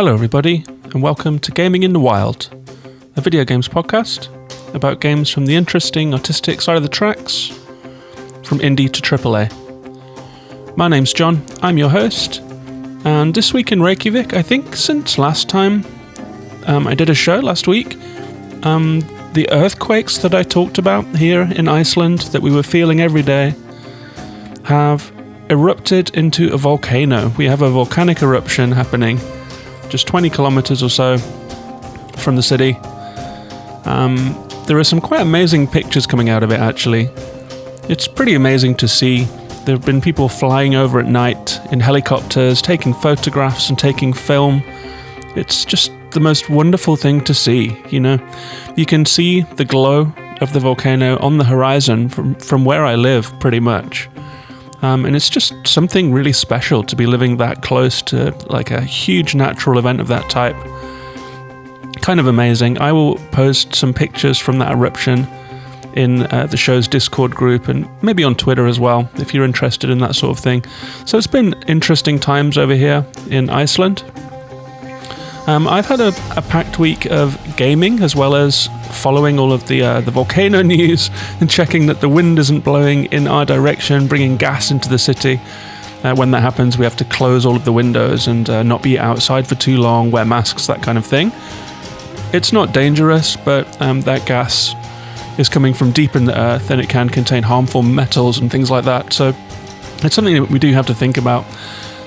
Hello everybody, and welcome to Gaming in the Wild, a video games podcast about games from the interesting artistic side of the tracks, from indie to AAA. My name's John, I'm your host, and this week in Reykjavik, I think since last time I did a show last week, the earthquakes that I talked about here in Iceland that we were feeling every day have erupted into a volcano. We have a volcanic eruption happening just 20 kilometers or so from the city. There are some quite amazing pictures coming out of it, actually. It's pretty amazing to see. There have been people flying over at night in helicopters, taking photographs and taking film. It's just the most wonderful thing to see, you know. You can see the glow of the volcano on the horizon from where I live, pretty much. And it's just something really special to be living that close to like a huge natural event of that type. Kind of amazing. I will post some pictures from that eruption in the show's Discord group and maybe on Twitter as well, if you're interested in that sort of thing. So it's been interesting times over here in Iceland. I've had a packed week of gaming as well as following all of the volcano news and checking that the wind isn't blowing in our direction, bringing gas into the city. When that happens, we have to close all of the windows and not be outside for too long, wear masks, that kind of thing. It's not dangerous, but that gas is coming from deep in the earth and it can contain harmful metals and things like that. So it's something that we do have to think about.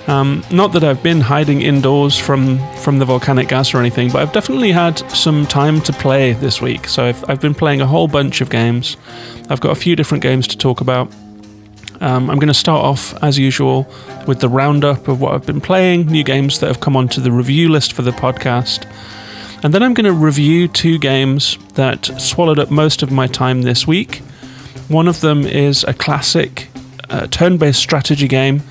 Not that I've been hiding indoors from the volcanic gas or anything, but I've definitely had some time to play this week. So I've been playing a whole bunch of games. I've got a few different games to talk about. I'm going to start off, as usual, with the roundup of what I've been playing, new games that have come onto the review list for the podcast. And then I'm going to review two games that swallowed up most of my time this week. One of them is a classic turn-based strategy game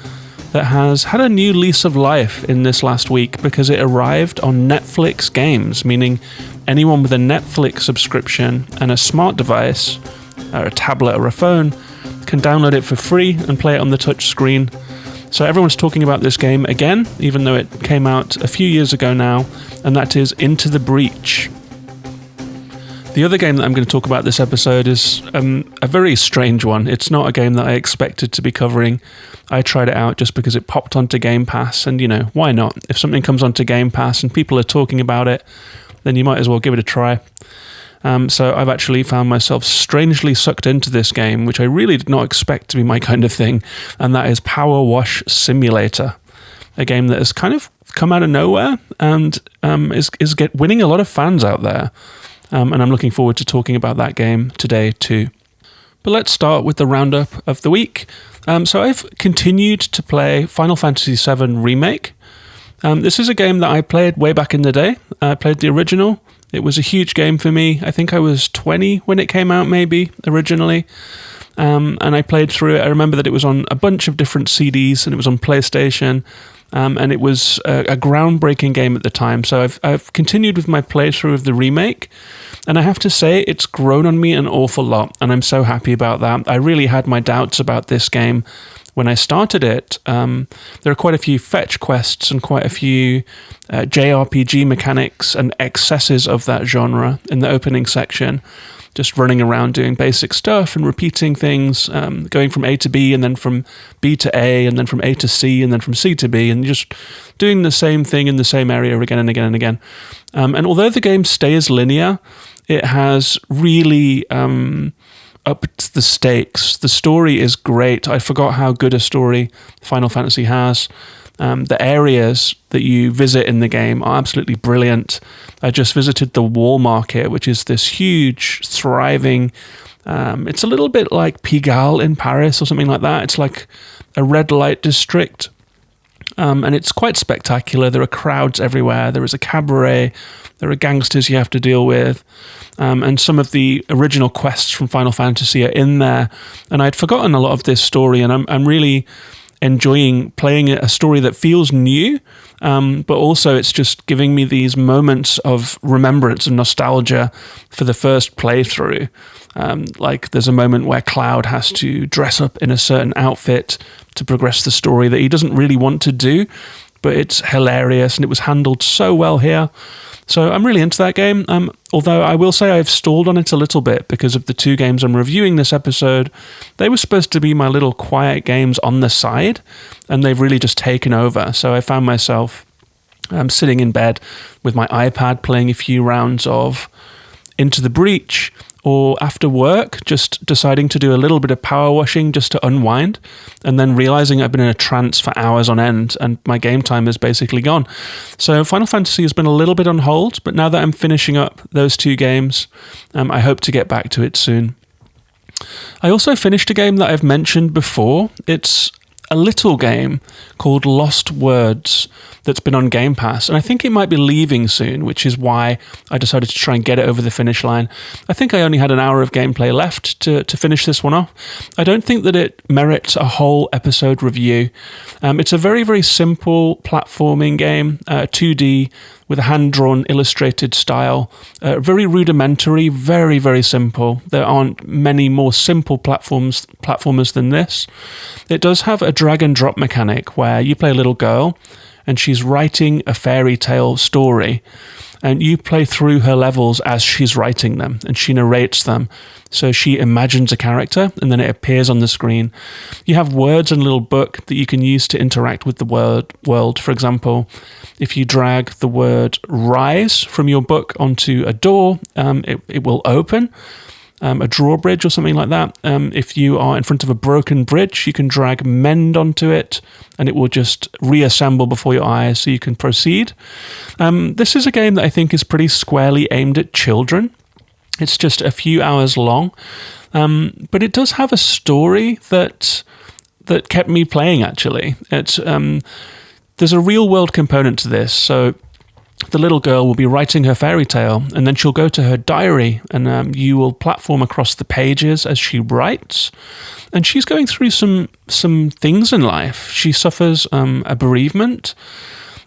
that has had a new lease of life in this last week because it arrived on Netflix games, meaning anyone with a Netflix subscription and a smart device, or a tablet or a phone, can download it for free and play it on the touch screen. So everyone's talking about this game again, even though it came out a few years ago now, and that is Into the Breach. The other game that I'm going to talk about this episode is a very strange one. It's not a game that I expected to be covering. I tried it out just because it popped onto Game Pass, and you know, why not? If something comes onto Game Pass and people are talking about it, then you might as well give it a try. So I've actually found myself strangely sucked into this game, which I really did not expect to be my kind of thing, and that is PowerWash Simulator, a game that has kind of come out of nowhere and is winning a lot of fans out there. And I'm looking forward to talking about that game today too. But let's start with the roundup of the week. So I've continued to play Final Fantasy VII Remake. This is a game that I played way back in the day. I played the original. It was a huge game for me. I think I was 20 when it came out, maybe, originally. And I played through it. I remember that it was on a bunch of different CDs and it was on PlayStation. And it was a groundbreaking game at the time. So I've continued with my playthrough of the remake. And I have to say, it's grown on me an awful lot. And I'm so happy about that. I really had my doubts about this game when I started it. There are quite a few fetch quests and quite a few JRPG mechanics and excesses of that genre in the opening section. Just running around doing basic stuff and repeating things, going from A to B and then from B to A and then from A to C and then from C to B and just doing the same thing in the same area again and again and again. And although the game stays linear, it has really upped the stakes. The story is great. I forgot how good a story Final Fantasy has. The areas that you visit in the game are absolutely brilliant. I just visited the Wall Market, which is this huge, thriving... it's a little bit like Pigalle in Paris or something like that. It's like a red light district. And it's quite spectacular. There are crowds everywhere. There is a cabaret. There are gangsters you have to deal with. And some of the original quests from Final Fantasy are in there. And I'd forgotten a lot of this story, and I'm really enjoying playing a story that feels new, but also it's just giving me these moments of remembrance and nostalgia for the first playthrough. Like there's a moment where Cloud has to dress up in a certain outfit to progress the story that he doesn't really want to do, but it's hilarious, and it was handled so well here. So I'm really into that game, although I will say I've stalled on it a little bit because of the two games I'm reviewing this episode. They were supposed to be my little quiet games on the side, and they've really just taken over. So I found myself sitting in bed with my iPad playing a few rounds of Into the Breach, or after work, just deciding to do a little bit of power washing just to unwind, and then realizing I've been in a trance for hours on end and my game time is basically gone. So Final Fantasy has been a little bit on hold, but now that I'm finishing up those two games, I hope to get back to it soon. I also finished a game that I've mentioned before. It's a little game called Lost Words that's been on Game Pass, and I think it might be leaving soon, which is why I decided to try and get it over the finish line. I think I only had an hour of gameplay left to finish this one off. I don't think that it merits a whole episode review. It's a very, very simple platforming game, 2D with a hand-drawn illustrated style, very rudimentary, very, very simple. There aren't many more simple platformers than this. It does have a drag and drop mechanic where you play a little girl and she's writing a fairy tale story, and you play through her levels as she's writing them, and she narrates them. So she imagines a character, and then it appears on the screen. You have words in a little book that you can use to interact with the world. For example, if you drag the word rise from your book onto a door, it will open. A drawbridge or something like that. If you are in front of a broken bridge, you can drag mend onto it and it will just reassemble before your eyes so you can proceed. This is a game that I think is pretty squarely aimed at children. It's just a few hours long, but it does have a story that kept me playing, actually. It's there's a real world component to this. So the little girl will be writing her fairy tale, and then she'll go to her diary, and you will platform across the pages as she writes. And she's going through some things in life. She suffers a bereavement,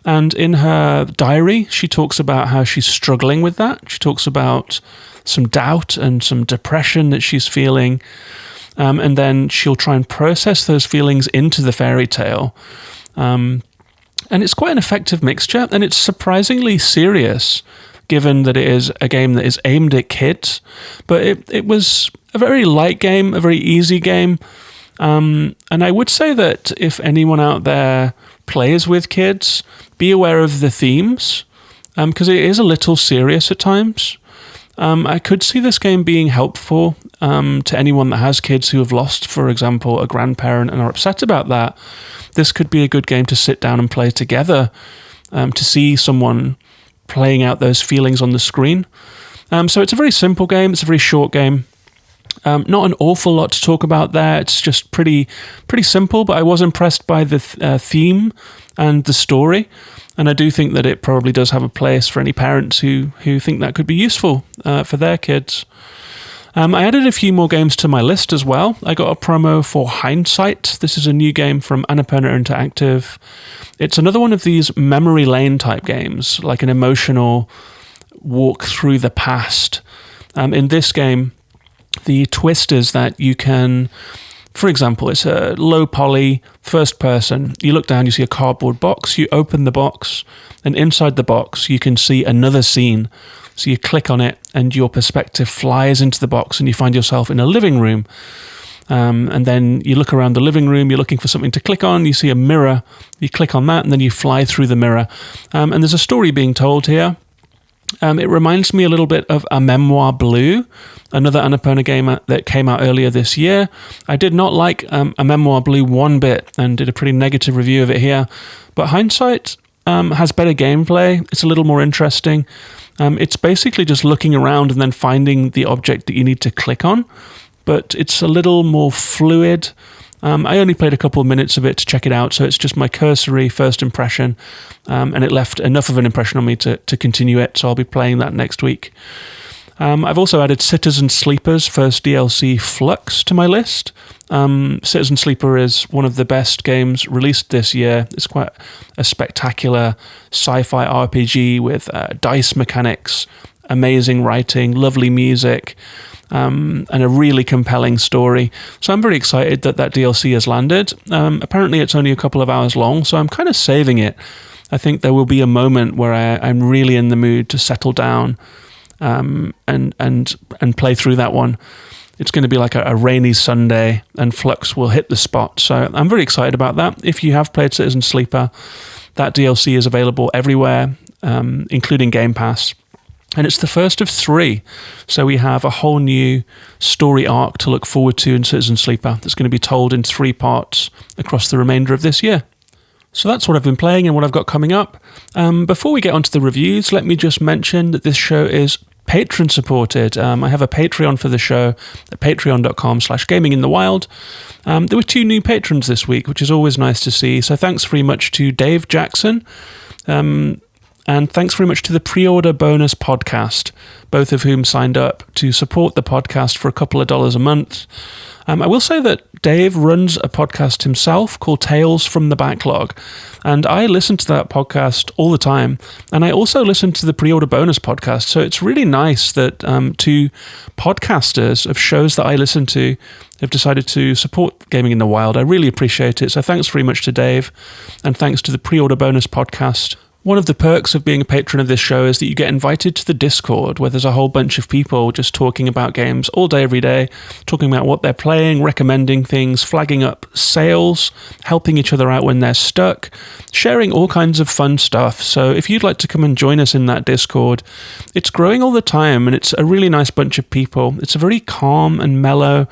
and in her diary, she talks about how she's struggling with that. She talks about some doubt and some depression that she's feeling, and then she'll try and process those feelings into the fairy tale. And it's quite an effective mixture, and it's surprisingly serious, given that it is a game that is aimed at kids. But it was a very light game, a very easy game. And I would say that if anyone out there plays with kids, be aware of the themes, because it is a little serious at times. I could see this game being helpful to anyone that has kids who have lost, for example, a grandparent and are upset about that. This could be a good game to sit down and play together, to see someone playing out those feelings on the screen. So it's a very simple game. It's a very short game. Not an awful lot to talk about there. It's just pretty simple, but I was impressed by the theme and the story. And I do think that it probably does have a place for any parents who think that could be useful for their kids. I added a few more games to my list as well. I got a promo for Hindsight. This is a new game from Annapurna Interactive. It's another one of these memory lane type games, like an emotional walk through the past. In this game, the twist is that you can, for example, it's a low poly, first person. You look down, you see a cardboard box, you open the box, and inside the box you can see another scene. So you click on it and your perspective flies into the box and you find yourself in a living room. And then you look around the living room, you're looking for something to click on, you see a mirror, you click on that and then you fly through the mirror. And there's a story being told here. It reminds me a little bit of A Memoir Blue, another Annapurna game that came out earlier this year. I did not like A Memoir Blue one bit and did a pretty negative review of it here. But Hindsight has better gameplay. It's a little more interesting. It's basically just looking around and then finding the object that you need to click on. But it's a little more fluid. I only played a couple of minutes of it to check it out, so it's just my cursory first impression, and it left enough of an impression on me to continue it, so I'll be playing that next week. I've also added Citizen Sleeper's first DLC, Flux, to my list. Citizen Sleeper is one of the best games released this year. It's quite a spectacular sci-fi RPG with dice mechanics, amazing writing, lovely music, and a really compelling story. So I'm very excited that DLC has landed. Apparently it's only a couple of hours long, so I'm kind of saving it I think there will be a moment where I'm really in the mood to settle down and play through that one. It's going to be like a rainy Sunday, and Flux will hit the spot. So I'm very excited about that. If you have played Citizen Sleeper, that DLC is available everywhere, including Game Pass. And it's the first of 3. So we have a whole new story arc to look forward to in Citizen Sleeper that's going to be told in 3 parts across the remainder of this year. So that's what I've been playing and what I've got coming up. Before we get onto the reviews, let me just mention that this show is patron supported. I have a Patreon for the show at patreon.com/gaminginthewild. There were 2 new patrons this week, which is always nice to see. So thanks very much to Dave Jackson. And thanks very much to the Pre-Order Bonus Podcast, both of whom signed up to support the podcast for a couple of dollars a month. I will say that Dave runs a podcast himself called Tales from the Backlog, and I listen to that podcast all the time, and I also listen to the Pre-Order Bonus Podcast, so it's really nice that 2 podcasters of shows that I listen to have decided to support Gaming in the Wild. I really appreciate it, so thanks very much to Dave, and thanks to the Pre-Order Bonus Podcast. One of the perks of being a patron of this show is that you get invited to the Discord, where there's a whole bunch of people just talking about games all day, every day, talking about what they're playing, recommending things, flagging up sales, helping each other out when they're stuck, sharing all kinds of fun stuff. So if you'd like to come and join us in that Discord, it's growing all the time, and it's a really nice bunch of people. It's a very calm and mellow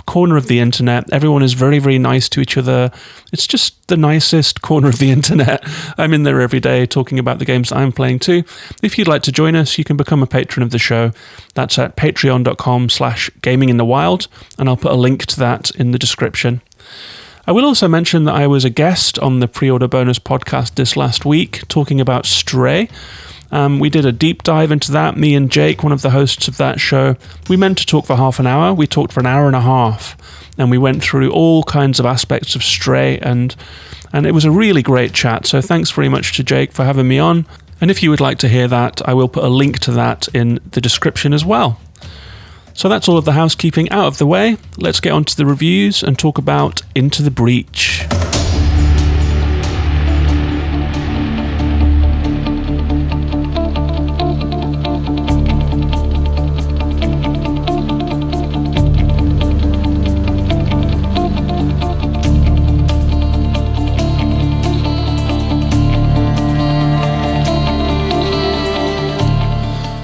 corner of the internet. Everyone is very, very nice to each other. It's just the nicest corner of the internet. I'm in there every day talking about the games I'm playing too. If you'd like to join us, you can become a patron of the show. That's at patreon.com/gaminginthewild, and I'll put a link to that in the description. I will also mention that I was a guest on the Pre-Order Bonus Podcast this last week talking about Stray. We did a deep dive into that. Me and Jake, one of the hosts of that show, we meant to talk for half an hour. We talked for an hour and a half, and we went through all kinds of aspects of Stray, and it was a really great chat. So thanks very much to Jake for having me on. And if you would like to hear that, I will put a link to that in the description as well. So that's all of the housekeeping out of the way. Let's get on to the reviews and talk about Into the Breach.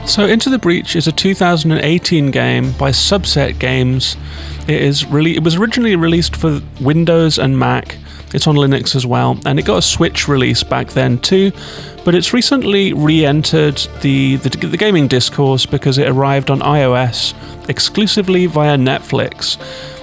So Into the Breach is a 2018 game by Subset Games. It was originally released for Windows and Mac. It's on Linux as well, and it got a Switch release back then too, but it's recently re-entered the gaming discourse because it arrived on iOS exclusively via Netflix.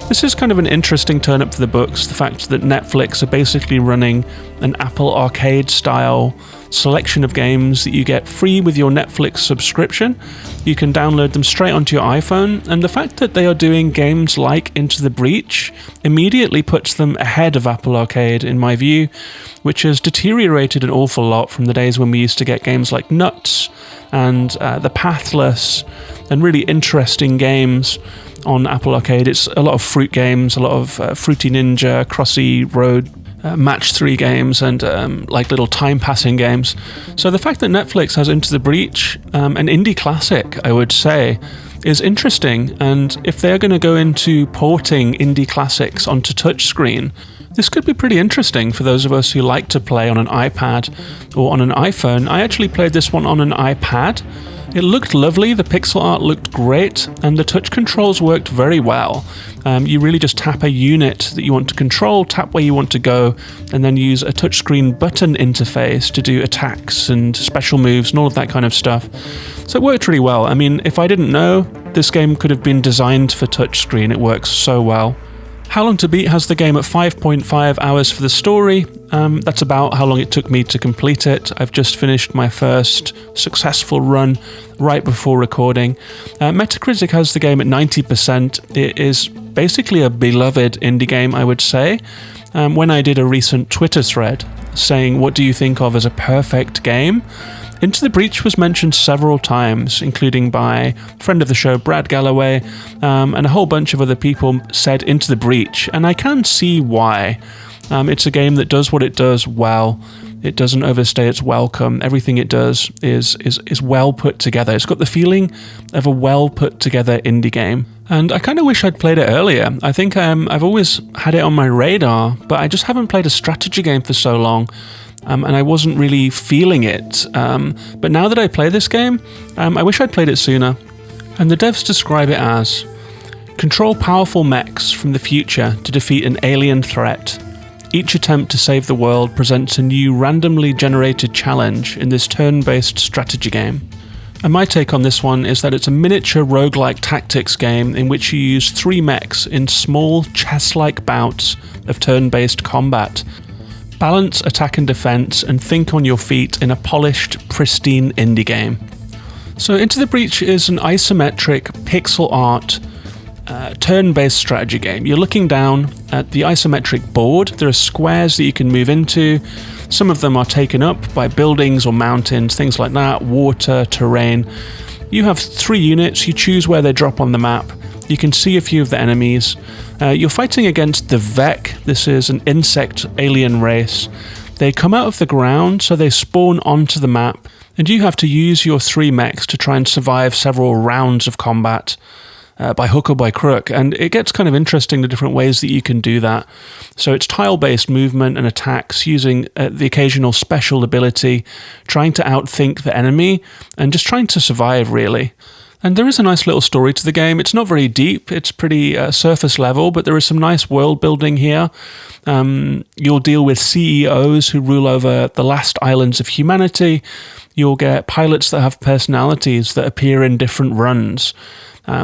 This is kind of an interesting turn up for the books, the fact that Netflix are basically running an Apple Arcade style selection of games that you get free with your Netflix subscription. You can download them straight onto your iPhone, and the fact that they are doing games like Into the Breach immediately puts them ahead of Apple Arcade in my view, which has deteriorated an awful lot from the days when we used to get games like Nuts and The Pathless and really interesting games on Apple Arcade. It's a lot of fruit games, a lot of Fruity Ninja, Crossy Road, Match 3 games, and like little time-passing games. So the fact that Netflix has Into the Breach, an indie classic, I would say, is interesting. And if they're going to go into porting indie classics onto touchscreen, this could be pretty interesting for those of us who like to play on an iPad or on an iPhone. I actually played this one on an iPad. It looked lovely, the pixel art looked great, and the touch controls worked very well. You really just tap a unit that you want to control, tap where you want to go, and then use a touchscreen button interface to do attacks and special moves and all of that kind of stuff. So it worked really well. I mean, if I didn't know, this game could have been designed for touchscreen. It works so well. How Long to Beat has the game at 5.5 hours for the story. That's about how long it took me to complete it. I've just finished my first successful run right before recording. Metacritic has the game at 90%. It is basically a beloved indie game, I would say. When I did a recent Twitter thread saying, what do you think of as a perfect game? Into the Breach was mentioned several times, including by friend of the show Brad Galloway, and a whole bunch of other people said Into the Breach, and I can see why. It's a game that does what it does well. It doesn't overstay its welcome. Everything it does is well put together. It's got the feeling of a well put together indie game. And I kind of wish I'd played it earlier. I think I've always had it on my radar, but I just haven't played a strategy game for so long. And I wasn't really feeling it. But now that I play this game, I wish I'd played it sooner. And the devs describe it as: control powerful mechs from the future to defeat an alien threat. Each attempt to save the world presents a new randomly generated challenge in this turn-based strategy game. And my take on this one is that it's a miniature roguelike tactics game in which you use 3 mechs in small chess-like bouts of turn-based combat. Balance attack and defense and think on your feet in a polished, pristine indie game. So Into the Breach is an isometric pixel art turn-based strategy game. You're looking down at the isometric board. There are squares that you can move into. Some of them are taken up by buildings or mountains, things like that, water, terrain. You have 3 units. You choose where they drop on the map. You can see a few of the enemies. You're fighting against the Vec. This is an insect alien race. They come out of the ground, so they spawn onto the map, and you have to use your 3 mechs to try and survive several rounds of combat. By hook or by crook, and it gets kind of interesting the different ways that you can do that. So it's tile-based movement and attacks using the occasional special ability, trying to outthink the enemy, and just trying to survive, really. And there is a nice little story to the game. It's not very deep, it's pretty surface level, but there is some nice world building here. You'll deal with CEOs who rule over the last islands of humanity. You'll get pilots that have personalities that appear in different runs.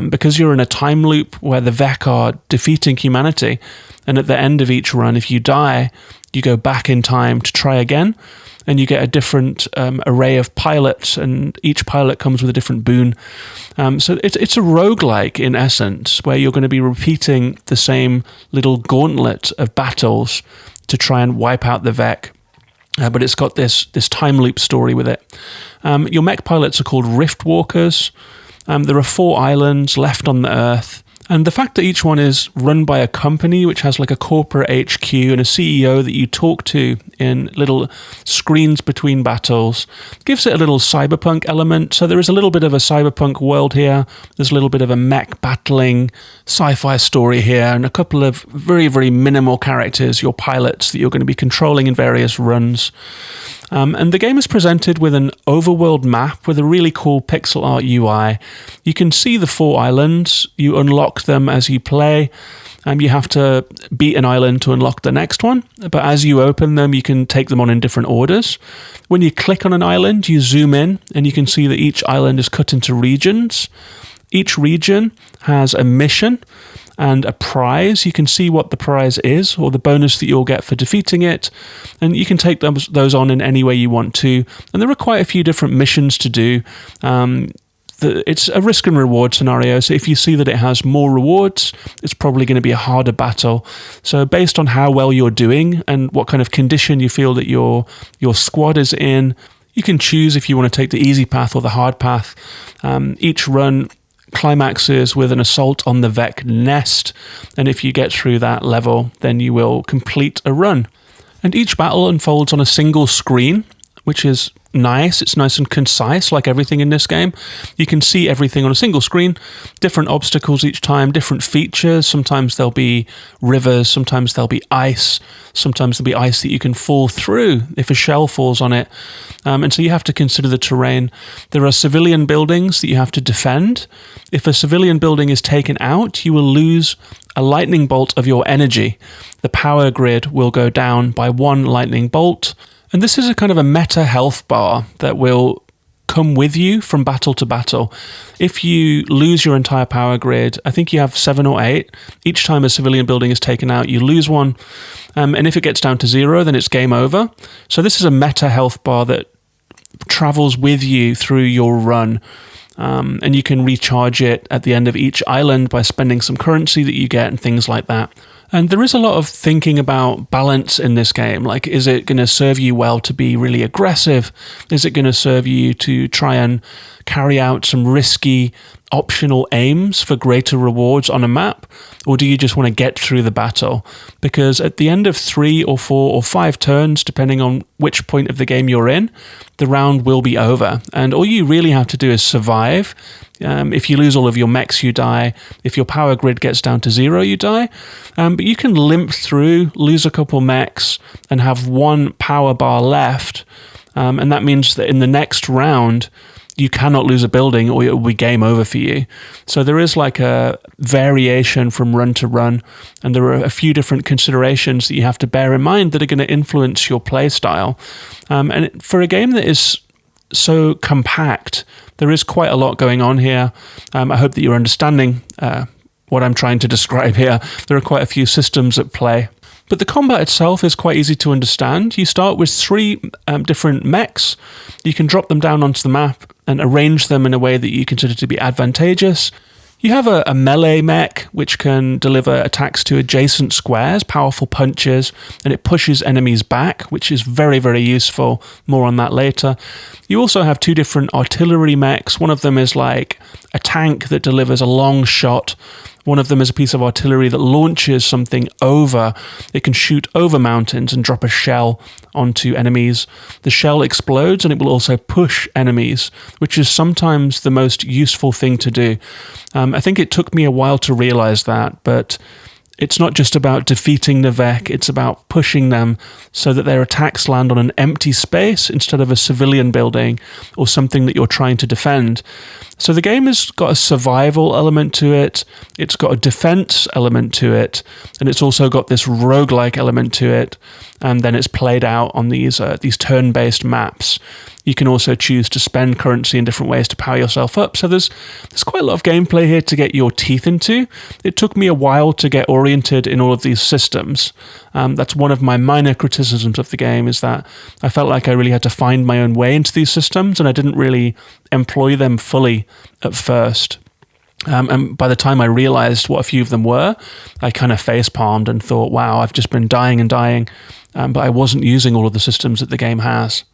Because you're in a time loop where the Vec are defeating humanity, and at the end of each run, if you die, you go back in time to try again, and you get a different array of pilots, and each pilot comes with a different boon. So it's a roguelike in essence, where you're going to be repeating the same little gauntlet of battles to try and wipe out the Vec. But it's got this time loop story with it. Your mech pilots are called Rift Walkers. There are 4 islands left on the Earth, and the fact that each one is run by a company which has like a corporate HQ and a CEO that you talk to in little screens between battles gives it a little cyberpunk element. So there is a little bit of a cyberpunk world here, there's a little bit of a mech battling sci-fi story here, and a couple of very, very minimal characters, your pilots, that you're going to be controlling in various runs. And the game is presented with an overworld map with a really cool pixel art UI. You can see the 4 islands. You unlock them as you play. You have to beat an island to unlock the next one. But as you open them, you can take them on in different orders. When you click on an island, you zoom in and you can see that each island is cut into regions. Each region has a mission and a prize. You can see what the prize is, or the bonus that you'll get for defeating it, and you can take those on in any way you want to. And there are quite a few different missions to do. It's a risk and reward scenario, so if you see that it has more rewards, it's probably going to be a harder battle. So based on how well you're doing and what kind of condition you feel that your squad is in, you can choose if you want to take the easy path or the hard path. Each run climaxes with an assault on the Vec nest, and if you get through that level, then you will complete a run. And each battle unfolds on a single screen, which is nice. It's nice and concise, like everything in this game. You can see everything on a single screen, different obstacles each time, different features. Sometimes there'll be rivers, sometimes there'll be ice, sometimes there'll be ice that you can fall through if a shell falls on it. And so you have to consider the terrain. There are civilian buildings that you have to defend. If a civilian building is taken out, you will lose a lightning bolt of your energy. The power grid will go down by 1 lightning bolt. And this is a kind of a meta health bar that will come with you from battle to battle. If you lose your entire power grid, I think you have 7 or 8. Each time a civilian building is taken out, you lose one. And if it gets down to 0, then it's game over. So this is a meta health bar that travels with you through your run. And you can recharge it at the end of each island by spending some currency that you get and things like that. And there is a lot of thinking about balance in this game. Like, is it going to serve you well to be really aggressive? Is it going to serve you to try and carry out some risky optional aims for greater rewards on a map? Or do you just want to get through the battle? Because at the end of 3 or 4 or 5 turns, depending on which point of the game you're in, the round will be over. And all you really have to do is survive. If you lose all of your mechs, you die. If your power grid gets down to 0, you die. But you can limp through, lose a couple mechs, and have 1 power bar left. And that means that in the next round, you cannot lose a building or it will be game over for you. So there is like a variation from run to run, and there are a few different considerations that you have to bear in mind that are going to influence your play style. And for a game that is so compact, there is quite a lot going on here. I hope that you're understanding what I'm trying to describe here. There are quite a few systems at play. But the combat itself is quite easy to understand. You start with 3 different mechs. You can drop them down onto the map and arrange them in a way that you consider to be advantageous. You have a melee mech, which can deliver attacks to adjacent squares, powerful punches, and it pushes enemies back, which is very, very useful. More on that later. You also have 2 different artillery mechs. One of them is like a tank that delivers a long shot. One of them is a piece of artillery that launches something over. It can shoot over mountains and drop a shell onto enemies. The shell explodes and it will also push enemies, which is sometimes the most useful thing to do. I think it took me a while to realize that, but it's not just about defeating the Vec, it's about pushing them so that their attacks land on an empty space instead of a civilian building or something that you're trying to defend. So the game has got a survival element to it, it's got a defense element to it, and it's also got this roguelike element to it, and then it's played out on these turn-based maps. You can also choose to spend currency in different ways to power yourself up. So there's quite a lot of gameplay here to get your teeth into. It took me a while to get oriented in all of these systems. That's one of my minor criticisms of the game, is that I felt like I really had to find my own way into these systems, and I didn't really employ them fully at first. And by the time I realized what a few of them were, I kind of face-palmed and thought, wow, I've just been dying and dying, but I wasn't using all of the systems that the game has.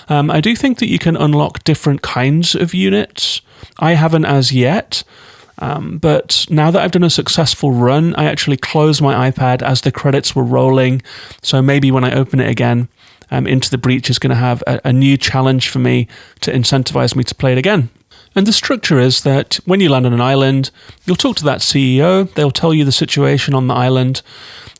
I do think that you can unlock different kinds of units. I haven't as yet, but now that I've done a successful run, I actually closed my iPad as the credits were rolling, so maybe when I open it again, Into the Breach is going to have a new challenge for me to incentivize me to play it again. And the structure is that when you land on an island, you'll talk to that CEO, they'll tell you the situation on the island,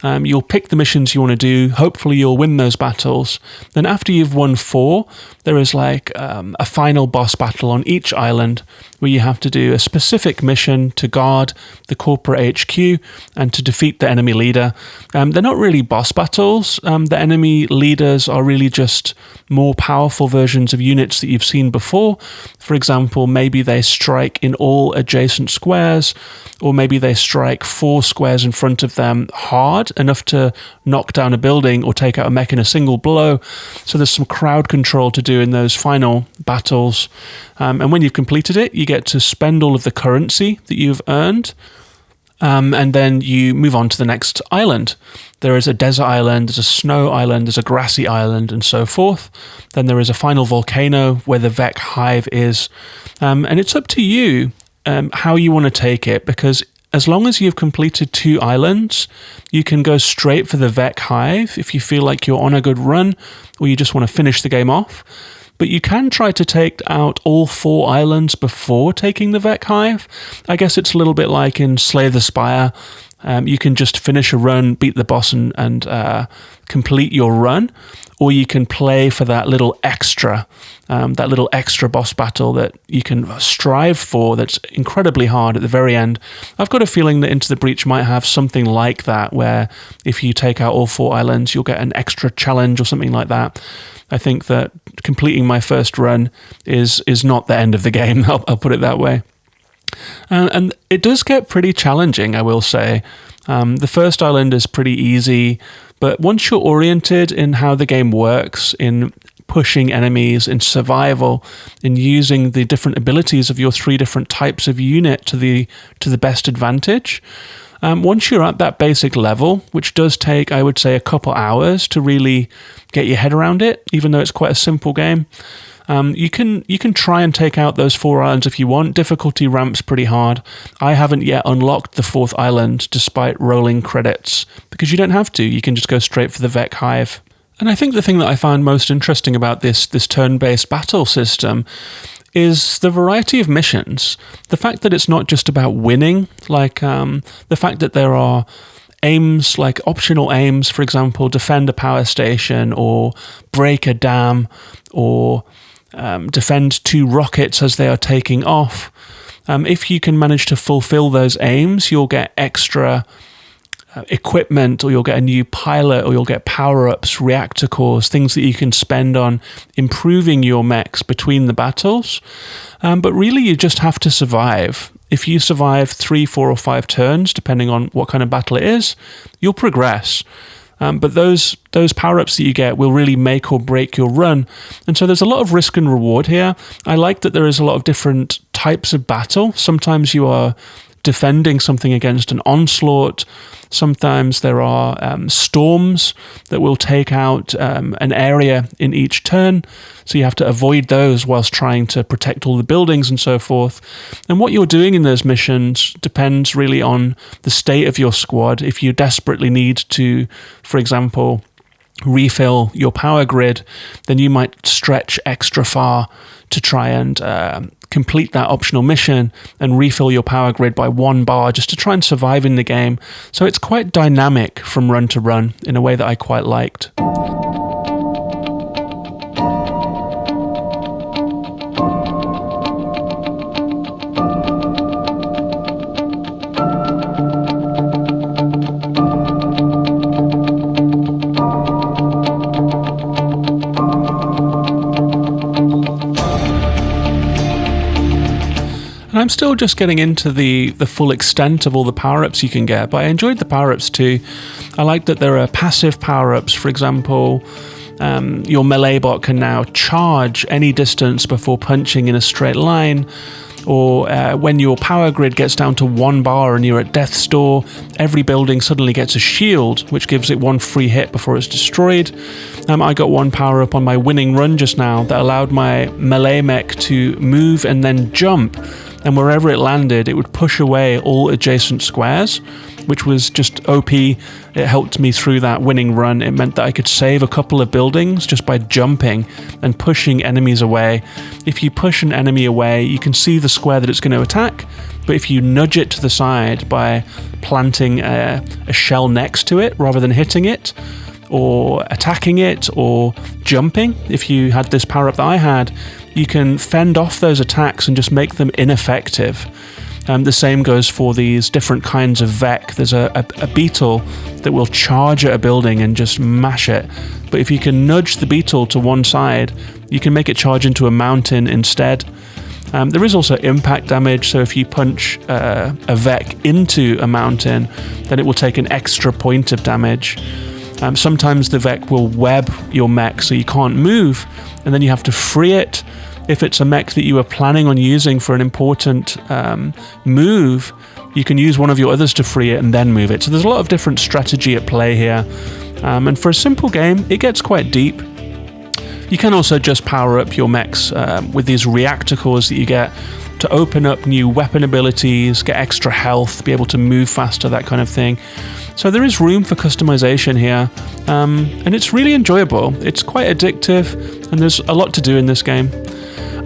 you'll pick the missions you want to do, hopefully you'll win those battles. Then after you've won 4, there is like a final boss battle on each island where you have to do a specific mission to guard the corporate HQ and to defeat the enemy leader. They're not really boss battles, the enemy leaders are really just more powerful versions of units that you've seen before. For example, maybe they strike in all adjacent squares, or maybe they strike 4 squares in front of them hard, enough to knock down a building or take out a mech in a single blow. So there's some crowd control to do in those final battles. And when you've completed it, you get to spend all of the currency that you've earned. And then you move on to the next island. There is a desert island, there's a snow island, there's a grassy island, and so forth. Then there is a final volcano where the Vec hive is. And it's up to you how you want to take it, because as long as you've completed 2 islands, you can go straight for the Vec hive if you feel like you're on a good run, or you just want to finish the game off. But you can try to take out all 4 islands before taking the Vec hive. I guess it's a little bit like in Slay the Spire. You can just finish a run, beat the boss and complete your run, or you can play for that little extra boss battle that you can strive for that's incredibly hard at the very end. I've got a feeling that Into the Breach might have something like that, where if you take out all 4 islands, you'll get an extra challenge or something like that. I think that completing my first run is not the end of the game, I'll put it that way. And it does get pretty challenging, I will say. The first island is pretty easy, but once you're oriented in how the game works, in pushing enemies, in survival, in using the different abilities of your 3 different types of unit to the best advantage. Once you're at that basic level, which does take, I would say, a couple hours to really get your head around it, even though it's quite a simple game, you can try and take out those 4 islands if you want. Difficulty ramps pretty hard. I haven't yet unlocked the 4th island despite rolling credits, because you don't have to. You can just go straight for the Vec Hive. And I think the thing that I found most interesting about this turn-based battle system is the variety of missions. The fact that it's not just about winning, like the fact that there are aims, like optional aims, for example, defend a power station or break a dam or defend 2 rockets as they are taking off. If you can manage to fulfill those aims, you'll get extra equipment, or you'll get a new pilot, or you'll get power-ups, reactor cores, things that you can spend on improving your mechs between the battles. But really, you just have to survive. If you survive 3, 4, or 5 turns, depending on what kind of battle it is, you'll progress. But those power-ups that you get will really make or break your run. And so there's a lot of risk and reward here. I like that there is a lot of different types of battle. Sometimes you are defending something against an onslaught. Sometimes there are storms that will take out an area in each turn, so you have to avoid those whilst trying to protect all the buildings and so forth. And what you're doing in those missions depends really on the state of your squad. If you desperately need to, for example, refill your power grid, then you might stretch extra far to try and complete that optional mission and refill your power grid by 1 bar just to try and survive in the game. So it's quite dynamic from run to run in a way that I quite liked. I'm still just getting into the full extent of all the power-ups you can get, but I enjoyed the power-ups too. I like that there are passive power-ups. For example, your melee bot can now charge any distance before punching in a straight line, or when your power grid gets down to 1 bar and you're at death's door, every building suddenly gets a shield, which gives it 1 free hit before it's destroyed. I got 1 power-up on my winning run just now that allowed my melee mech to move and then jump, and wherever it landed, it would push away all adjacent squares, which was just OP. It helped me through that winning run. It meant that I could save a couple of buildings just by jumping and pushing enemies away. If you push an enemy away, you can see the square that it's going to attack, but if you nudge it to the side by planting a shell next to it rather than hitting it, or attacking it, or jumping, if you had this power-up that I had, you can fend off those attacks and just make them ineffective. The same goes for these different kinds of Vec. There's a beetle that will charge at a building and just mash it. But if you can nudge the beetle to one side, you can make it charge into a mountain instead. There is also impact damage, so if you punch a Vec into a mountain, then it will take an extra point of damage. Sometimes the Vec will web your mech so you can't move, and then you have to free it. If it's a mech that you were planning on using for an important move, you can use one of your others to free it and then move it. So there's a lot of different strategy at play here. And for a simple game, it gets quite deep. You can also just power up your mechs with these reactor cores that you get to open up new weapon abilities, get extra health, be able to move faster, that kind of thing. So there is room for customization here, and it's really enjoyable. It's quite addictive, and there's a lot to do in this game.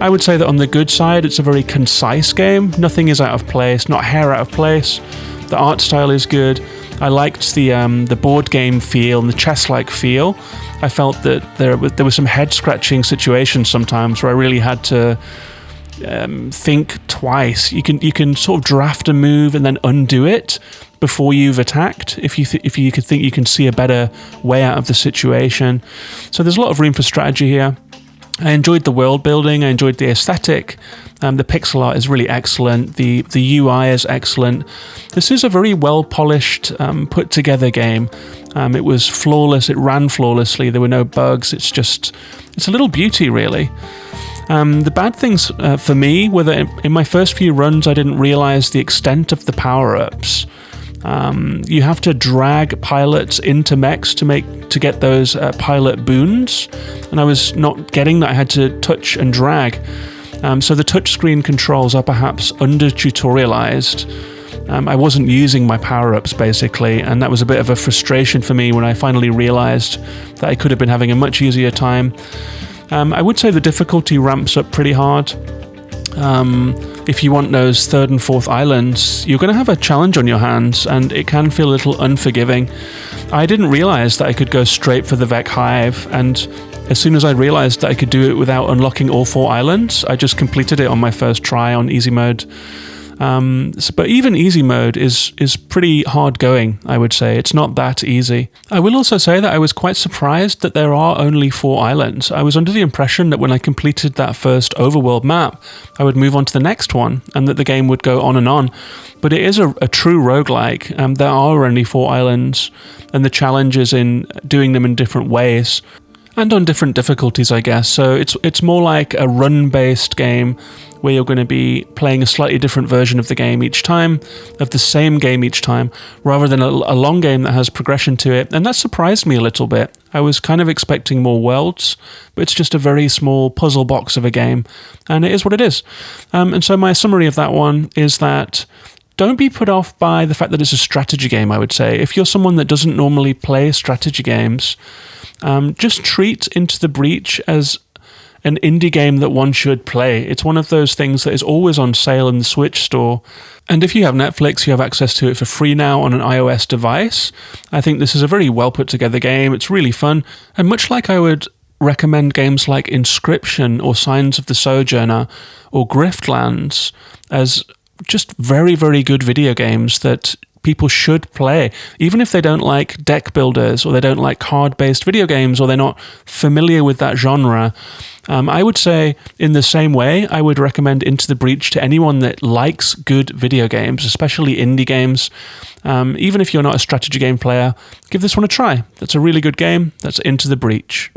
I would say that on the good side, it's a very concise game. Nothing is out of place, not hair out of place. The art style is good. I liked the board game feel and the chess-like feel. I felt that there were some head-scratching situations sometimes where I really had to think twice. You can sort of draft a move and then undo it before you've attacked, if you could think you can see a better way out of the situation. So there's a lot of room for strategy here. I enjoyed the world building, I enjoyed the aesthetic, the pixel art is really excellent, the UI is excellent. This is a very well polished, put together game. It was flawless, it ran flawlessly, there were no bugs, it's a little beauty really. The bad things for me were that in my first few runs I didn't realise the extent of the power-ups. You have to drag pilots into mechs to get those pilot boons, and I was not getting that. I had to touch and drag. So the touchscreen controls are perhaps under-tutorialized. I wasn't using my power-ups basically, and that was a bit of a frustration for me when I finally realised that I could have been having a much easier time. I would say the difficulty ramps up pretty hard. If you want those 3rd and 4th islands, you're going to have a challenge on your hands, and it can feel a little unforgiving. I didn't realise that I could go straight for the Vec Hive, and as soon as I realised that I could do it without unlocking all 4 islands, I just completed it on my first try on easy mode. But even easy mode is pretty hard going, I would say. It's not that easy. I will also say that I was quite surprised that there are only 4 islands. I was under the impression that when I completed that first overworld map, I would move on to the next one and that the game would go on and on. But it is a true roguelike. There are only 4 islands, and the challenge is in doing them in different ways. And on different difficulties, I guess. So it's more like a run-based game where you're going to be playing a slightly different version of the game each time, of the same game each time, rather than a long game that has progression to it. And that surprised me a little bit. I was kind of expecting more worlds, but it's just a very small puzzle box of a game, and it is what it is. And so my summary of that one is that don't be put off by the fact that it's a strategy game, I would say. If you're someone that doesn't normally play strategy games, just treat Into the Breach as an indie game that one should play. It's one of those things that is always on sale in the Switch store. And if you have Netflix, you have access to it for free now on an iOS device. I think this is a very well put together game. It's really fun. And much like I would recommend games like Inscription or Signs of the Sojourner or Griftlands as just very, very good video games that people should play, even if they don't like deck builders or they don't like card-based video games or they're not familiar with that genre. I would say in the same way, I would recommend Into the Breach to anyone that likes good video games, especially indie games. Even if you're not a strategy game player, give this one a try. That's a really good game. That's Into the Breach.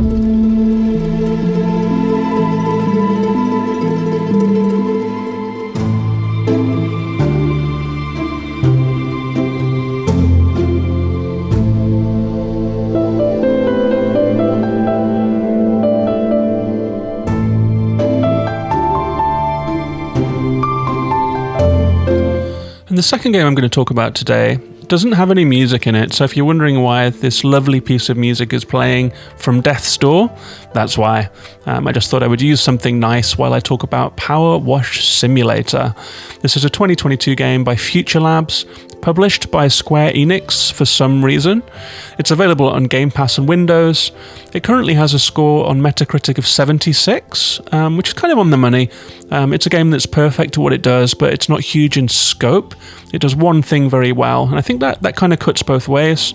And the second game I'm going to talk about today doesn't have any music in it, so if you're wondering why this lovely piece of music is playing from Death's Door, that's why. I just thought I would use something nice while I talk about PowerWash Simulator. This is a 2022 game by Future Labs, published by Square Enix for some reason. It's available on Game Pass and Windows. It currently has a score on Metacritic of 76, which is kind of on the money. It's a game that's perfect at what it does, but it's not huge in scope. It does one thing very well, and I think that kind of cuts both ways.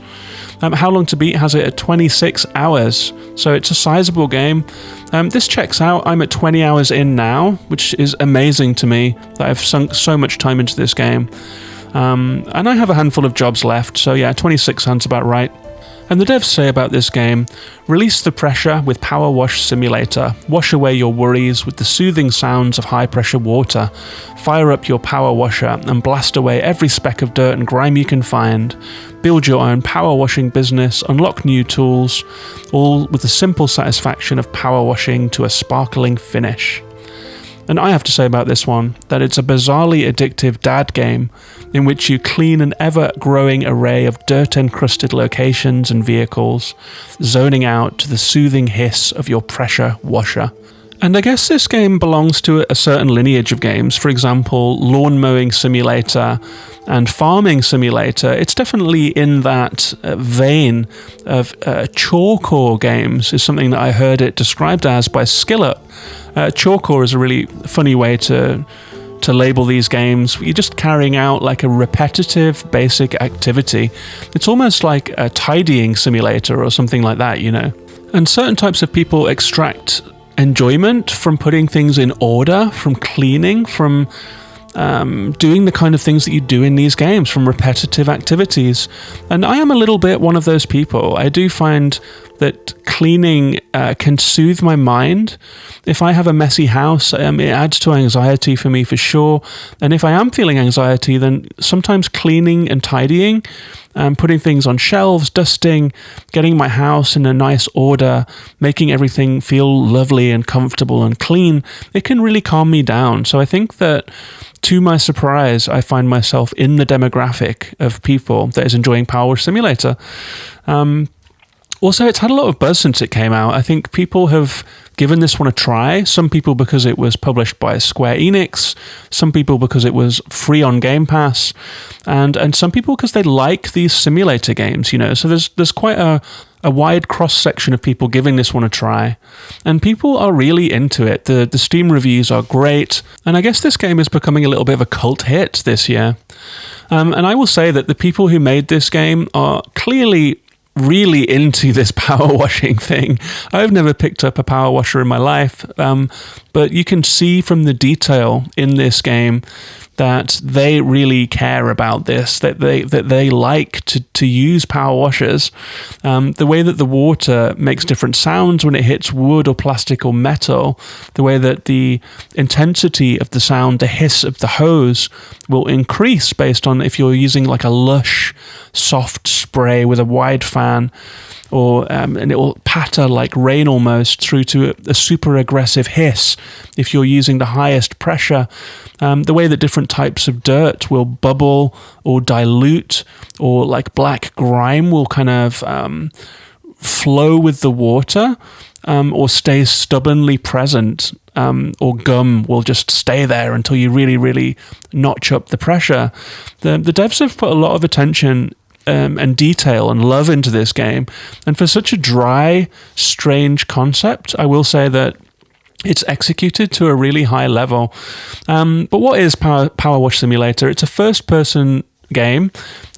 How Long to Beat has it at 26 hours, so it's a sizable game. This checks out. I'm at 20 hours in now, which is amazing to me that I've sunk so much time into this game. And I have a handful of jobs left, so yeah, 26 sounds about right. And the devs say about this game, release the pressure with PowerWash Simulator. Wash away your worries with the soothing sounds of high-pressure water. Fire up your power washer and blast away every speck of dirt and grime you can find. Build your own power washing business, unlock new tools, all with the simple satisfaction of power washing to a sparkling finish. And I have to say about this one that it's a bizarrely addictive dad game in which you clean an ever-growing array of dirt-encrusted locations and vehicles, zoning out to the soothing hiss of your pressure washer. And I guess this game belongs to a certain lineage of games. For example, Lawn Mowing Simulator and Farming Simulator. It's definitely in that vein of chorecore games, is something that I heard it described as by Skillup. Chorecore is a really funny way to label these games. You're just carrying out like a repetitive basic activity. It's almost like a tidying simulator or something like that, you know. And certain types of people extract enjoyment from putting things in order, from cleaning, from doing the kind of things that you do in these games, from repetitive activities. And I am a little bit one of those people. I do find that cleaning can soothe my mind. If I have a messy house, it adds to anxiety for me for sure. And if I am feeling anxiety, then sometimes cleaning and tidying, putting things on shelves, dusting, getting my house in a nice order, making everything feel lovely and comfortable and clean, it can really calm me down. So I think that, to my surprise, I find myself in the demographic of people that is enjoying PowerWash Simulator. Also, it's had a lot of buzz since it came out. I think people have given this one a try. Some people because it was published by Square Enix, some people because it was free on Game Pass, and some people because they like these simulator games, you know. So there's quite a wide cross-section of people giving this one a try, and people are really into it. The Steam reviews are great, and I guess this game is becoming a little bit of a cult hit this year. And I will say that the people who made this game are clearly really into this power washing thing. I've never picked up a power washer in my life, but you can see from the detail in this game that they really care about this, that they like to use power washers. The way that the water makes different sounds when it hits wood or plastic or metal, the way that the intensity of the sound, the hiss of the hose will increase based on if you're using like a lush, soft spray with a wide fan, or and it will patter like rain almost through to a super aggressive hiss if you're using the highest pressure. The way that different types of dirt will bubble or dilute, or like black grime will kind of flow with the water, or stay stubbornly present, or gum will just stay there until you really, really notch up the pressure. The devs have put a lot of attention and detail and love into this game, and for such a dry, strange concept, I will say that it's executed to a really high level. But what is PowerWash Simulator? It's a first-person game.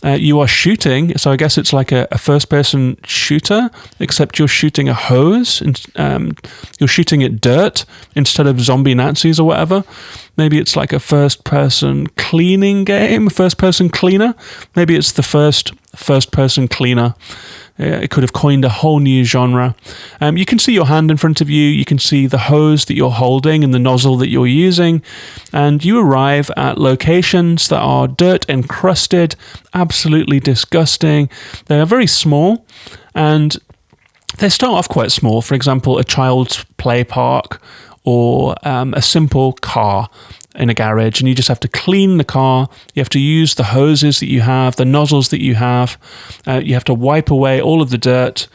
You are shooting, so I guess it's like a first-person shooter, except you're shooting a hose, and you're shooting at dirt instead of zombie Nazis or whatever. Maybe it's like a first-person cleaning game, first-person cleaner. Maybe it's the first-person cleaner. It could have coined a whole new genre. You can see your hand in front of you, you can see the hose that you're holding and the nozzle that you're using, and you arrive at locations that are dirt encrusted, absolutely disgusting. They are very small, and they start off quite small. For example, a child's play park, or a simple car in a garage, and you just have to clean the car. You have to use the hoses that you have, the nozzles that you have. You have to wipe away all of the dirt.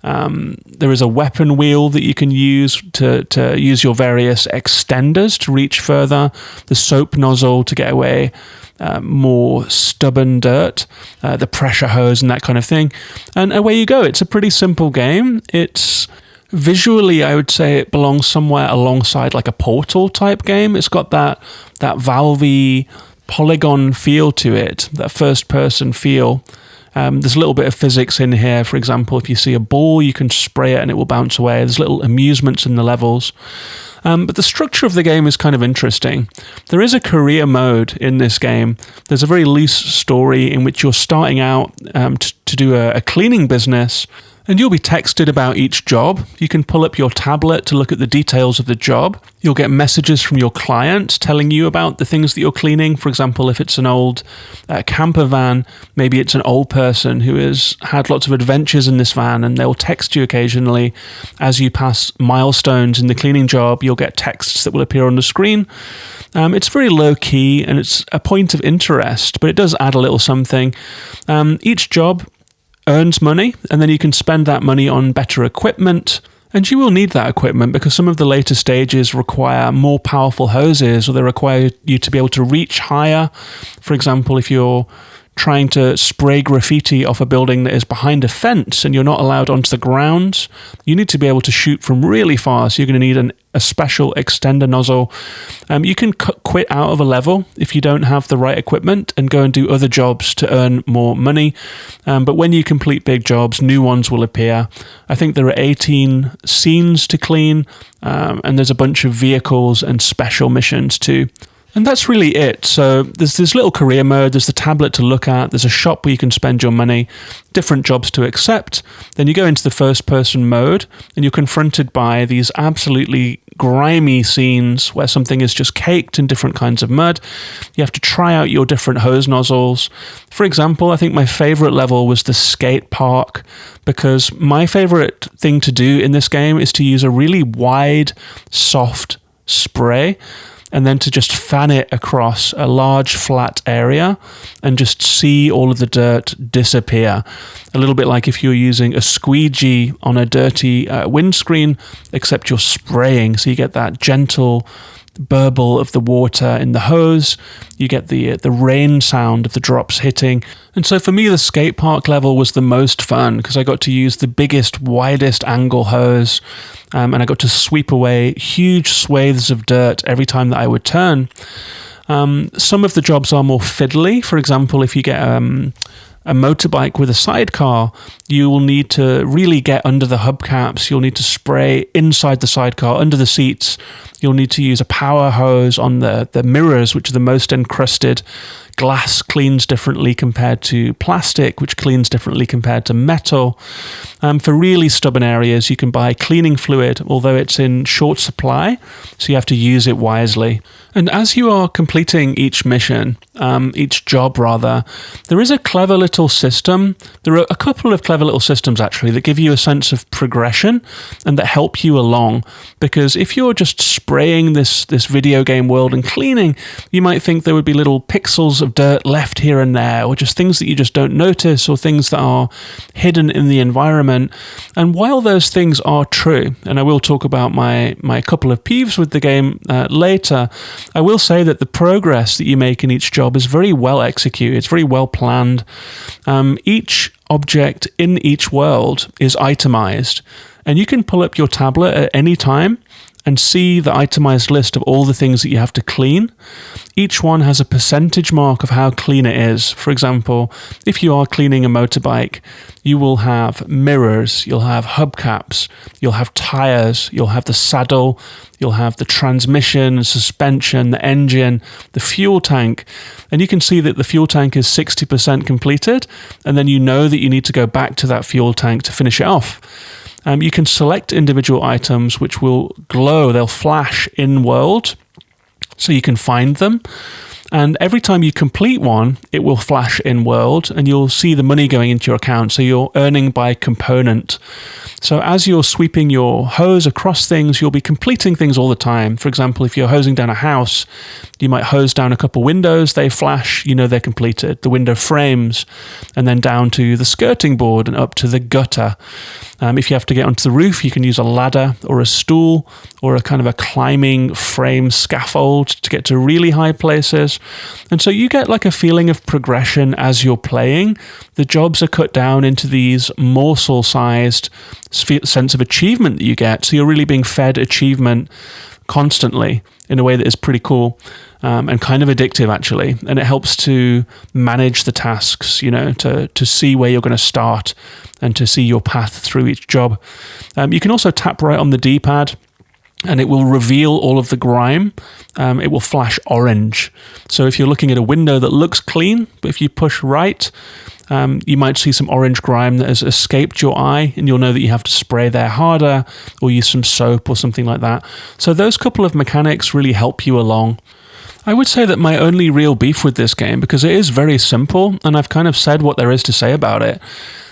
There is a weapon wheel that you can use to use your various extenders to reach further, the soap nozzle to get away more stubborn dirt, the pressure hose and that kind of thing. And away you go. It's a pretty simple game. It's visually, I would say it belongs somewhere alongside like a Portal type game. It's got that Valve-y polygon feel to it, that first person feel. There's a little bit of physics in here. For example, if you see a ball, you can spray it and it will bounce away. There's little amusements in the levels. But the structure of the game is kind of interesting. There is a career mode in this game. There's a very loose story in which you're starting out to do a cleaning business, and you'll be texted about each job. You can pull up your tablet to look at the details of the job. You'll get messages from your client telling you about the things that you're cleaning. For example, if it's an old camper van, maybe it's an old person who has had lots of adventures in this van, and they'll text you occasionally as you pass milestones in the cleaning job. You'll get texts that will appear on the screen. It's very low key, and it's a point of interest, but it does add a little something. Each job earns money, and then you can spend that money on better equipment, and you will need that equipment because some of the later stages require more powerful hoses, or they require you to be able to reach higher. For example, if you're trying to spray graffiti off a building that is behind a fence and you're not allowed onto the grounds, you need to be able to shoot from really far. So you're going to need a special extender nozzle. You can quit out of a level if you don't have the right equipment and go and do other jobs to earn more money. But when you complete big jobs, new ones will appear. I think there are 18 scenes to clean, and there's a bunch of vehicles and special missions too. And that's really it. So there's this little career mode, there's the tablet to look at, there's a shop where you can spend your money, different jobs to accept. Then you go into the first person mode and you're confronted by these absolutely grimy scenes where something is just caked in different kinds of mud. You have to try out your different hose nozzles. For example, I think my favorite level was the skate park, because my favorite thing to do in this game is to use a really wide, soft spray and then to just fan it across a large flat area and just see all of the dirt disappear. A little bit like if you're using a squeegee on a dirty windscreen, except you're spraying, so you get that gentle burble of the water in the hose, you get the rain sound of the drops hitting. And so for me, the skate park level was the most fun because I got to use the biggest, widest angle hose, and I got to sweep away huge swathes of dirt every time that I would turn. Some of the jobs are more fiddly. For example, if you get a motorbike with a sidecar, you will need to really get under the hubcaps. You'll need to spray inside the sidecar, under the seats. You'll need to use a power hose on the mirrors, which are the most encrusted. Glass cleans differently compared to plastic, which cleans differently compared to metal. For really stubborn areas, you can buy cleaning fluid, although it's in short supply, so you have to use it wisely. And as you are completing each mission, each job rather, there is a clever little system. There are a couple of clever little systems actually that give you a sense of progression and that help you along. Because if you're just spraying this video game world and cleaning, you might think there would be little pixels of dirt left here and there, or just things that you just don't notice, or things that are hidden in the environment. And while those things are true, and I will talk about my couple of peeves with the game later, I will say that the progress that you make in each job is very well executed, it's very well planned. Each object in each world is itemized, and you can pull up your tablet at any time and see the itemized list of all the things that you have to clean. Each one has a percentage mark of how clean it is. For example, if you are cleaning a motorbike, you will have mirrors, you'll have hubcaps, you'll have tires, you'll have the saddle, you'll have the transmission, suspension, the engine, the fuel tank. And you can see that the fuel tank is 60% completed, and then you know that you need to go back to that fuel tank to finish it off. You can select individual items which will glow, they'll flash in world, so you can find them. And every time you complete one, it will flash in world and you'll see the money going into your account. So you're earning by component. So as you're sweeping your hose across things, you'll be completing things all the time. For example, if you're hosing down a house, you might hose down a couple windows, they flash, you know they're completed. The window frames, and then down to the skirting board and up to the gutter. If you have to get onto the roof, you can use a ladder or a stool or a kind of a climbing frame scaffold to get to really high places. And so you get like a feeling of progression as you're playing. The jobs are cut down into these morsel-sized sense of achievement that you get. So you're really being fed achievement constantly in a way that is pretty cool. And kind of addictive actually, and it helps to manage the tasks, you know, to see where you're going to start and to see your path through each job. You can also tap right on the D-pad and it will reveal all of the grime. It will flash orange. So if you're looking at a window that looks clean, but if you push right, you might see some orange grime that has escaped your eye, and you'll know that you have to spray there harder or use some soap or something like that. So those couple of mechanics really help you along. I would say that my only real beef with this game, because it is very simple, and I've kind of said what there is to say about it,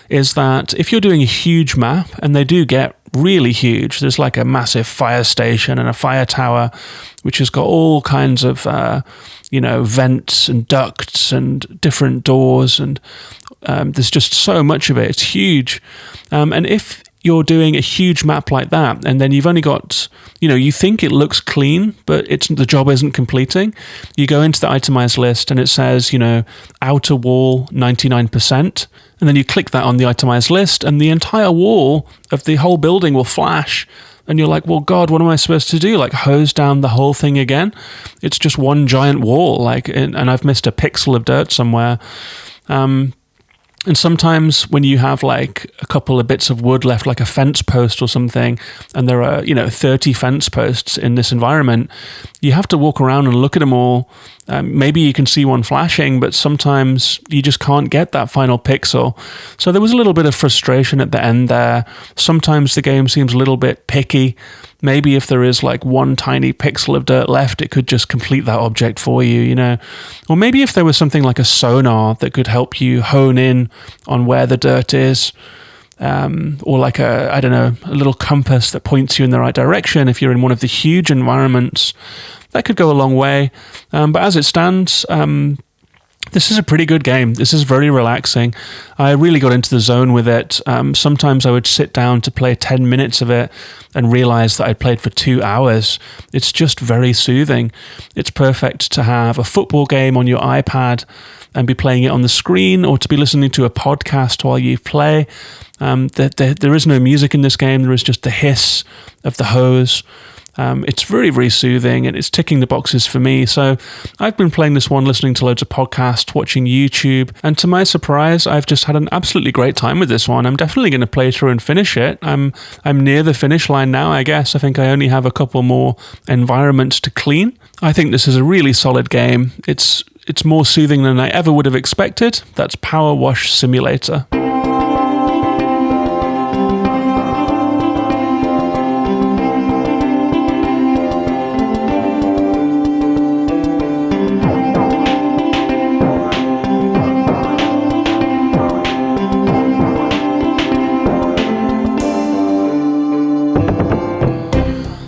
is that if you're doing a huge map, and they do get really huge, there's like a massive fire station and a fire tower, which has got all kinds of, vents and ducts and different doors, and there's just so much of it. It's huge. And if you're doing a huge map like that, and then you've only got, you think it looks clean, but the job isn't completing. You go into the itemized list and it says, outer wall 99%, and then you click that on the itemized list and the entire wall of the whole building will flash. And you're like, well, God, what am I supposed to do? Like, hose down the whole thing again? It's just one giant wall, and I've missed a pixel of dirt somewhere. And sometimes when you have like a couple of bits of wood left, like a fence post or something, and there are, 30 fence posts in this environment, you have to walk around and look at them all. Maybe you can see one flashing, but sometimes you just can't get that final pixel. So there was a little bit of frustration at the end there. Sometimes the game seems a little bit picky. Maybe if there is like one tiny pixel of dirt left, it could just complete that object for you, Or maybe if there was something like a sonar that could help you hone in on where the dirt is, or like a little compass that points you in the right direction if you're in one of the huge environments. That could go a long way. But as it stands, this is a pretty good game. This is very relaxing. I really got into the zone with it. Sometimes I would sit down to play 10 minutes of it and realize that I'd played for 2 hours. It's just very soothing. It's perfect to have a football game on your iPad and be playing it on the screen, or to be listening to a podcast while you play. There is no music in this game. There is just the hiss of the hose. It's very, very soothing, and it's ticking the boxes for me. So I've been playing this one, listening to loads of podcasts, watching YouTube, and to my surprise, I've just had an absolutely great time with this one. I'm definitely going to play through and finish it. I'm near the finish line now, I guess. I think I only have a couple more environments to clean. I think this is a really solid game. It's more soothing than I ever would have expected. That's PowerWash Simulator.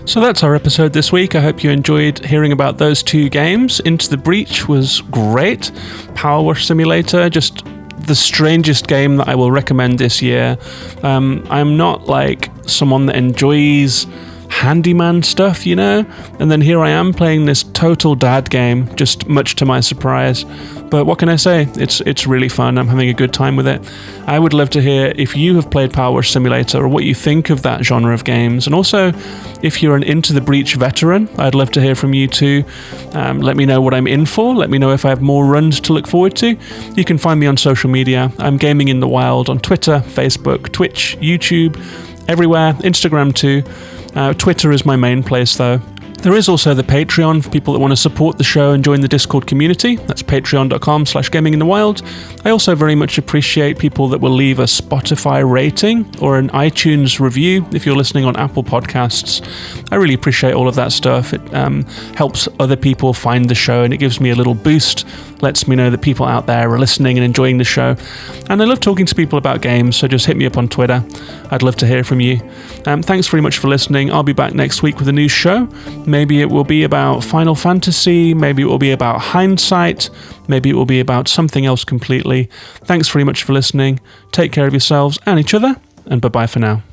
So that's our episode this week. I hope you enjoyed hearing about those two games. Into the Breach was great. PowerWash Simulator, just the strangest game that I will recommend this year. I'm not like someone that enjoys handyman stuff, and then here I am playing this total dad game, just much to my surprise. But what can I say? It's really fun. I'm having a good time with it. I would love to hear if you have played PowerWash Simulator or what you think of that genre of games. And also, if you're an Into the Breach veteran, I'd love to hear from you too. Let me know what I'm in for. Let me know if I have more runs to look forward to. You can find me on social media. I'm Gaming in the Wild on Twitter, Facebook, Twitch, YouTube, everywhere, Instagram too. Twitter is my main place though. There is also the Patreon for people that want to support the show and join the Discord community. That's patreon.com/gaminginthewild. I also very much appreciate people that will leave a Spotify rating or an iTunes review if you're listening on Apple Podcasts. I really appreciate all of that stuff. It helps other people find the show, and it gives me a little boost, lets me know that people out there are listening and enjoying the show. And I love talking to people about games, so just hit me up on Twitter. I'd love to hear from you. Thanks very much for listening. I'll be back next week with a new show. Maybe it will be about Final Fantasy, maybe it will be about hindsight, maybe it will be about something else completely. Thanks very much for listening. Take care of yourselves and each other, and bye-bye for now.